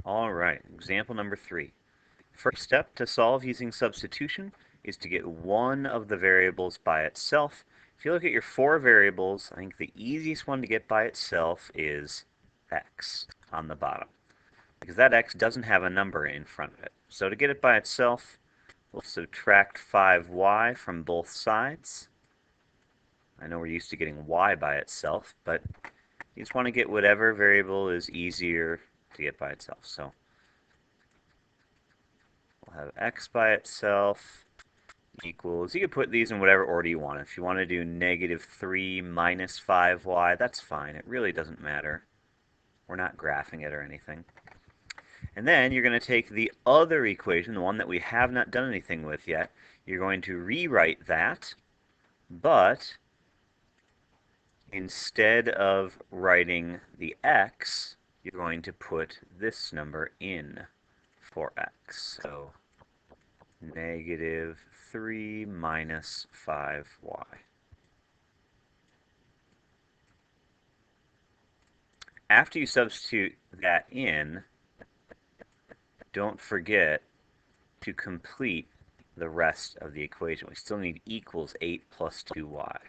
All right, example number 3. First step to solve using substitution is to get one of the variables by itself. If you look at your 4 variables, I think the easiest one to get by itself is x on the bottom, because that x doesn't have a number in front of it. So to get it by itself, we'll subtract 5y from both sides. I know we're used to getting y by itself, but you just want to get whatever variable is easier to get by itself. So we'll have x by itself equals, you can put these in whatever order you want. If you want to do -3 minus 5y, that's fine. It really doesn't matter. We're not graphing it or anything. And then you're going to take the other equation, the one that we have not done anything with yet. You're going to rewrite that, but instead of writing the x, you're going to put this number in for x. So -3 minus 5y. After you substitute that in, don't forget to complete the rest of the equation. We still need equals 8 plus 2y.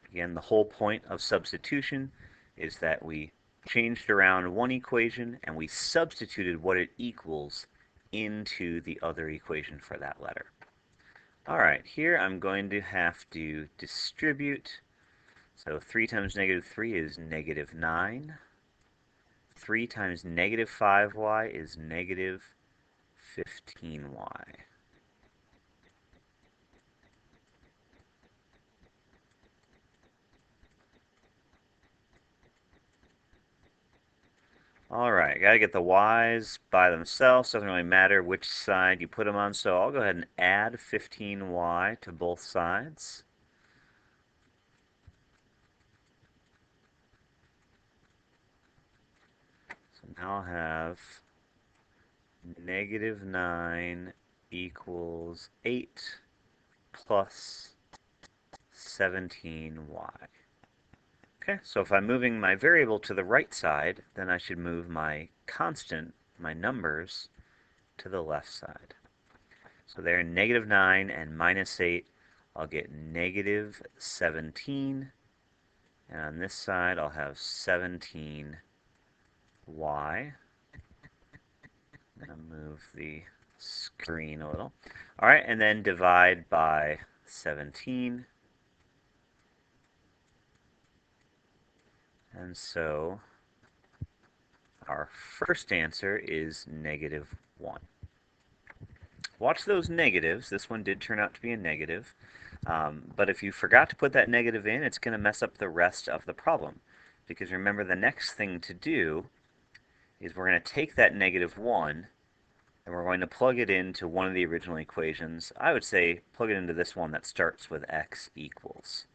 Again, the whole point of substitution is that we changed around one equation and we substituted what it equals into the other equation for that letter. All right, here I'm going to have to distribute. So 3 times -3 is -9. 3 times -5y is -15y. All right, got to get the y's by themselves. Doesn't really matter which side you put them on, so I'll go ahead and add 15y to both sides. So now I'll have -9 equals 8 plus 17y. Okay, so if I'm moving my variable to the right side, then I should move my constant, my numbers, to the left side. So there, -9 and -8, I'll get -17. And on this side, I'll have 17y. I'm going to move the screen a little. All right, and then divide by 17. And so our first answer is -1. Watch those negatives. This one did turn out to be a negative. But if you forgot to put that negative in, it's going to mess up the rest of the problem. Because remember, the next thing to do is we're going to take that -1 and we're going to plug it into one of the original equations. I would say plug it into this one that starts with x equals.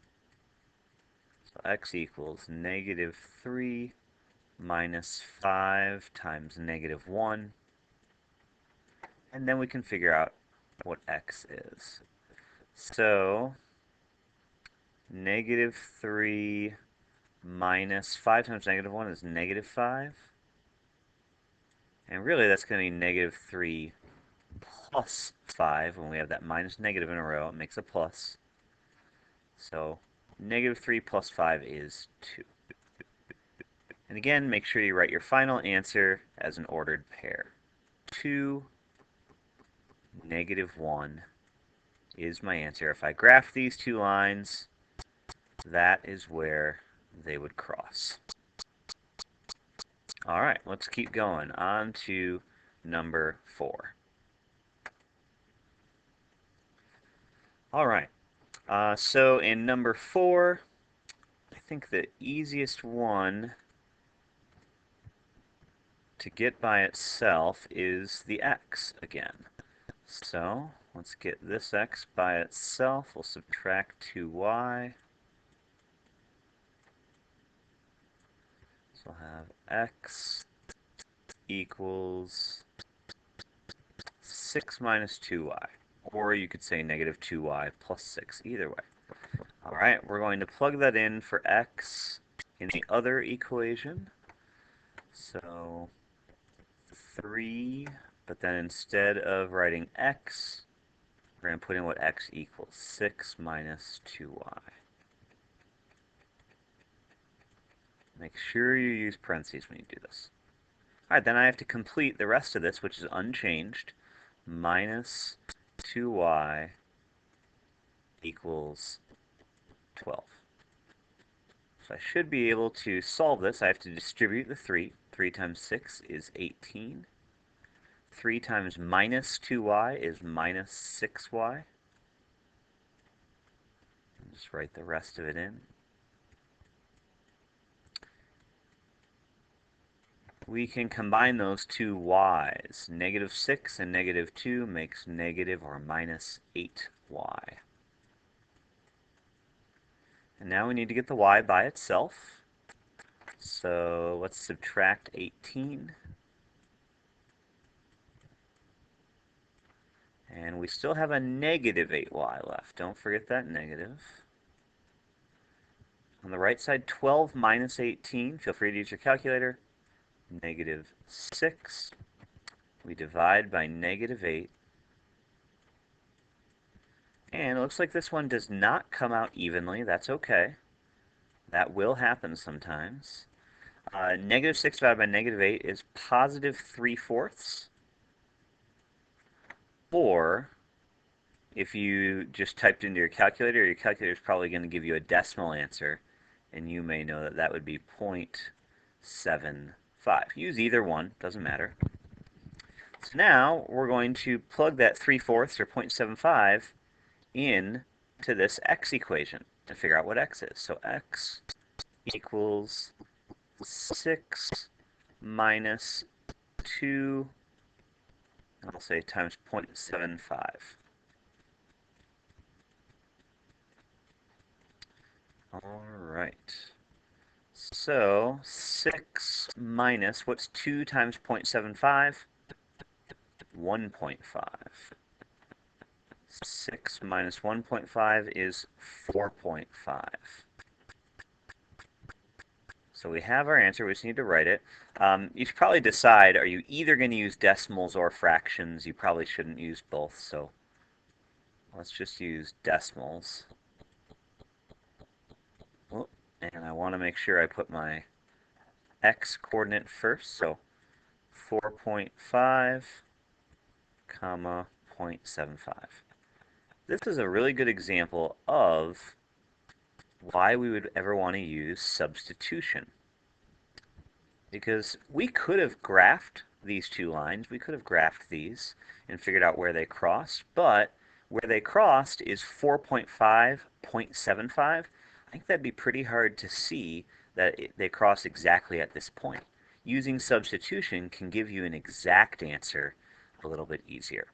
So x equals -3 minus 5 times -1. And then we can figure out what x is. So -3 minus 5 times -1 is -5. And really that's going to be -3 plus 5. When we have that minus negative in a row, it makes a plus. So -3 plus 5 is 2. And again, make sure you write your final answer as an ordered pair. 2, -1 is my answer. If I graph these two lines, that is where they would cross. All right, let's keep going. On to number 4. All right, so in number 4, I think the easiest one to get by itself is the x again. So let's get this x by itself. We'll subtract 2y. So we'll have x equals 6 minus 2y. Or you could say -2y plus 6, either way. All right, we're going to plug that in for x in the other equation. So 3, but then instead of writing x, we're going to put in what x equals, 6 minus 2y. Make sure you use parentheses when you do this. All right, then I have to complete the rest of this, which is unchanged. Minus 2y equals 12. So I should be able to solve this. I have to distribute the 3. 3 times 6 is 18. 3 times minus 2y is minus 6y. Just write the rest of it in. We can combine those two y's. Negative 6 and negative 2 makes negative or minus 8y. And now we need to get the y by itself. So let's subtract 18. And we still have a negative 8y left. Don't forget that negative. On the right side, 12 minus 18. Feel free to use your calculator. Negative 6. We divide by negative 8. And it looks like this one does not come out evenly. That's okay. That will happen sometimes. Negative 6 divided by negative 8 is positive 3/4. Or if you just typed into your calculator is probably going to give you a decimal answer, and you may know that that would be 0.75. Use either one, doesn't matter. So now we're going to plug that 3/4 or 0.75 in to this x equation to figure out what x is. So x equals 6 minus 2, I'll say times 0.75. All right. So 6 minus, what's 2 times 0.75? 1.5. 6 minus 1.5 is 4.5. So we have our answer. We just need to write it. You should probably decide, are you either going to use decimals or fractions? You probably shouldn't use both, so let's just use decimals. Oh, and I want to make sure I put my x coordinate first, so 4.5, comma, 0.75. This is a really good example of why we would ever want to use substitution. Because we could have graphed these two lines, we could have graphed these and figured out where they crossed, but where they crossed is 4.5, 0.75. I think that'd be pretty hard to see that they cross exactly at this point. Using substitution can give you an exact answer a little bit easier.